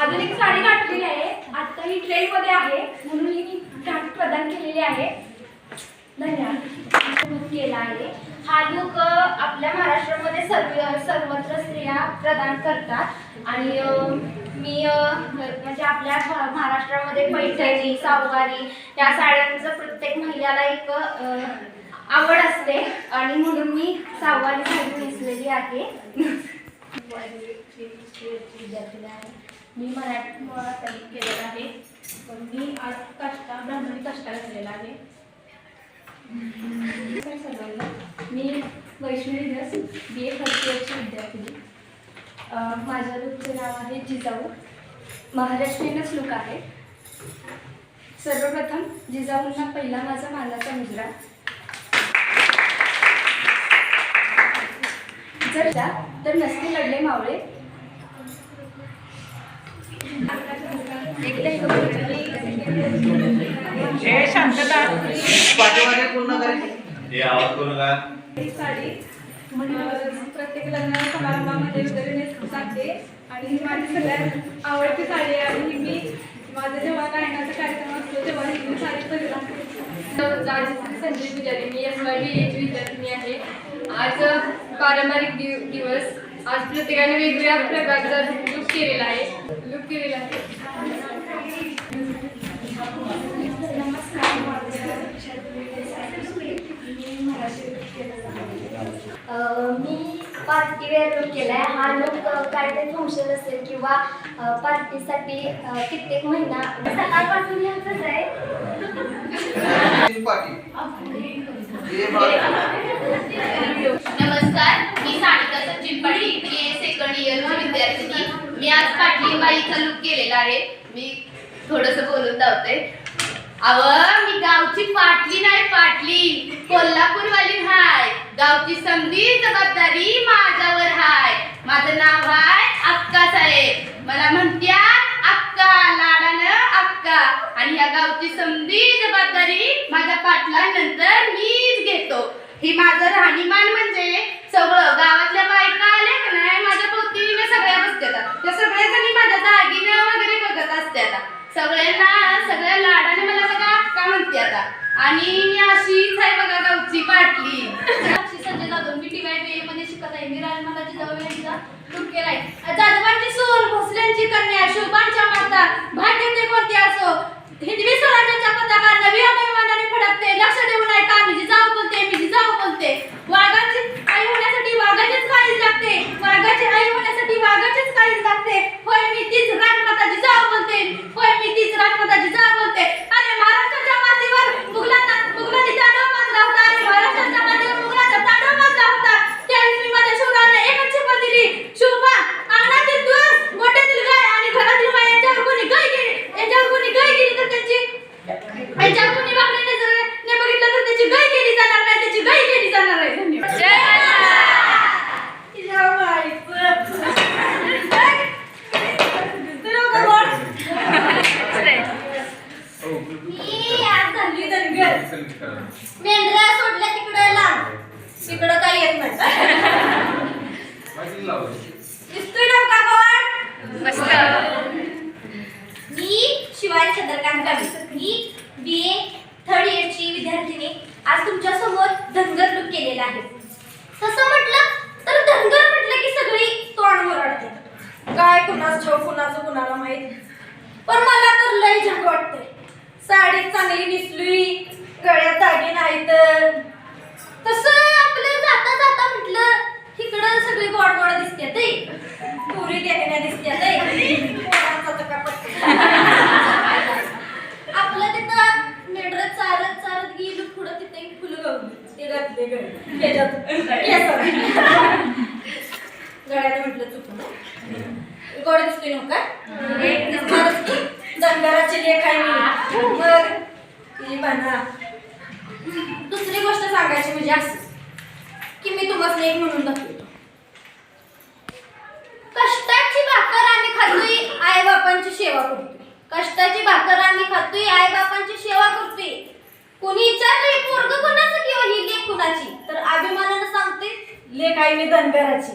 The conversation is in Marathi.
आधुनिक साडी घातलेली आहे. आता ही ट्रेंड मध्ये आहे म्हणून मी घाट प्रदान केलेली आहे. धन्यवाद. केला आहे हा लूक आपल्या महाराष्ट्रामध्ये सर्वत्र स्त्रिया प्रदान करतात आणि मी म्हणजे आपल्या महाराष्ट्रामध्ये पैठणी साववारी या साड्यांचं प्रत्येक महिलाला एक आवड असते आणि म्हणून मी साववारी साडी नेसलेली आहे. मी मराठी मुळात केलेला आहे. मी आज ब्राह्मणी कष्टाला केलेला आहे. मी वैष्णवी धस BA फर्स्ट इयरची विद्यार्थी. माझ्या लूकचे नाव आहे जिजाऊ. महाराष्ट्रीयनच लूक आहे. सर्वप्रथम जिजाऊंना पहिला माझा मानाचा मुजरा. जर तर नसते लढले मावळे. शांतता साडी प्रत्येक लग्न समारंभामध्ये वगैरे नेसून जाते आणि ही माझी सगळ्यात आवडती साडी आहे. आणि मी माझा जेव्हा गायनाचा कार्यक्रम असतो तेव्हा ही साडी परिधान करते. संजय पुजारी. मी SYBA ची विद्यार्थिनी आहे. आज पारंपरिक दिवस. आज प्रत्येकाने वेगवेगळ्या प्रकारचा लुक केलेला आहे. मी पार्टीवेअर लूक केला आहे. हा लूक काहीतरी फंक्शन असेल किंवा पार्टीसाठी कित्येक महिना सकाळपासून यायचंच आहे. नमस्कार, मी सानिका सचिन पाटील, BA सेकंड इयरची विद्यार्थिनी. मी आज पाटली बाईचा लूक केलेला आहे. मी थोडंसं बोलून दावते. मी गावची पाटली नाही, पाटली कोल्हापूरवाली हाय. गावची समधी जबाबदारी माझ्यावर हाय. माझं नाव हाय अक्का साहेब. मला म्हणत्यात अक्का, लाडानं अक्का. आणि या गावची समधी जबाबदारी माझ्या पाटलांनंतर मीच घेतो. ही माझं राहणीमान म्हणजे सगळं गावातल्या बायका आल्या का नाही माझ्या भोवतीने सगळ्या बसतात. त्या सगळ्या जणी माझ्या दागिने वगैरे बघत असतात. सगळ्या लाडाने मला बघा अक्का म्हणते आता. आणि मी अशीच आहे बघा गावची पाटली. संजय जाधव. मी TYBA मध्ये शिकत आहे. मी राजमाता जिजाऊ यांचा लूक केलाय. जाधवांची सून, भोसल्यांची कन्या, शोभांच्या माता, भाग्य ते कोणते असो, हिंदवी स्वराज्याच्या पताका नवी अभिमानाने फडकते. लक्ष देऊ नये का मी जिजाऊ बोलते, मी जिजाऊ बोलते. वाघाची आई होण्यासाठी वाघाचीच काळीज लागते. वाघाची आई होण्यासाठी वाघाचीच काळीज लागते. होय मी तीच राजमाता जिजाऊ बोलते. होय मी तीच राजमाता जिजाऊ बोलते. अरे महाराष्ट्राच्या मातीवर मुघलांनी तांडव माजला होता. अरे महाराष्ट्राच्या मातीवर मुघलांचा तांडव माजला होता. त्यावेळी मी माझ्या शूरांना एकच शपथ दिली. शोभा, अंगणातील तुळस, गोठ्यातील गाय आणि घरातील माय यांच्यावर कोणी गाय गेली तर त्याची यांच्यावर कोणी वागणे ने बघितलं तर त्याची गाय केली जाणार नाही. त्याची गाय केली जाणार आहे. धन्यवाद. मेंढरा सोडल्या तिकडे लांब, तिकडं काही येत नाही. दिसतोय ना का कोण? मी शिवाय चंद्रकांत काळे. मी BA थर्ड इयरची विद्यार्थिनी. आज तुमच्या समोर धनगर लूक केलेला आहे. तसं म्हटलं तर धनगर म्हटलं की सगळी तोंड ओरडते. काय कुणाचं कुणाला माहित. पण मला तर लय झक वाटते. साडी चांगली नेसली, गळ्यात दागिने नाहीत. तसं आपलं जाता जाता म्हटलं इकडं सगळी गोड गोड दिसतात. पुरी टेकण्या दिसतात. आपलं तिथं मेंढर चालत गेलो पुढं तिथे फुलं गवली ते घातले गळ्यात म्हटलं चुकून गोड दिसतोय नका. धनगराची लेख आहे मी. मग ती म्हणा. दुसरी गोष्ट सांगायची म्हणजे असं की मी तुम्हाला एक म्हणून दाखवतो. कष्टाची भाकर आम्ही खातोय, आई बापांची सेवा करतोय. कष्टाची भाकर आम्ही खातोय, आई बापांची सेवा करतोय. कोणी विचारलं पोरग कोणाचं किंवा ही लेख कुणाची तर अभिमानानं सांगते लेख आहे मी धनगराची.